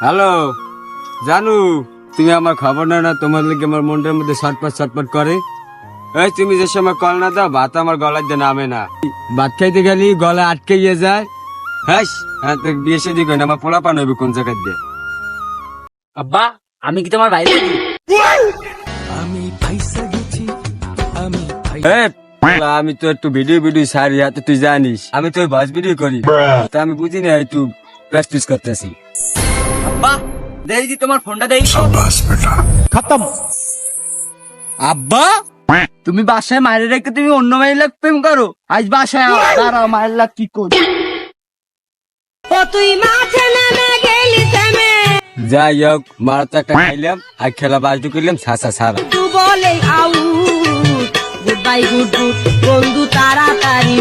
Hello জানু, তুমি আমার খবর না না, তোমার লাগে আমার মনটার মধ্যে ছটপট করে। এই তুমি যে সময় কল না দাও, ভাত আমার গলায় দিয়ে নামে না। ভাত খাইতে গেলি গলা আটকে গিয়ে যায়। হ্যাঁ হ্যাঁ, তো বিয়ে শাদী করি না, আমার পোলা পান হইবে কোন জায়গায় দিয়ে। আব্বা, আমি কি তোমার ভাই? আমি তো একটু ভিডিও সারি হাতে, তুই জানিস আমি তো ভয়েস ভিডিও করি, তা আমি বুঝি না একটু প্র্যাকটিস করতেছি। আব্বা, দেই দি তোমার ফোনটা দেই। খতম। আব্বা, তুমি বাসায় মায়ের রেখে তুমি অন্য মাইলা প্রেম করো, আজ বাসায় দাঁড়াও মায়ের লাগ কি করি। তুই মাঠে নেমে গেলি থেমে, যাই হোক, মার তো একটা খাইলাম আর খেলা বাজু করলাম ছাসা সারা। তু বলে আউ গুড বাই গুড বন্ধু তাড়াতাড়ি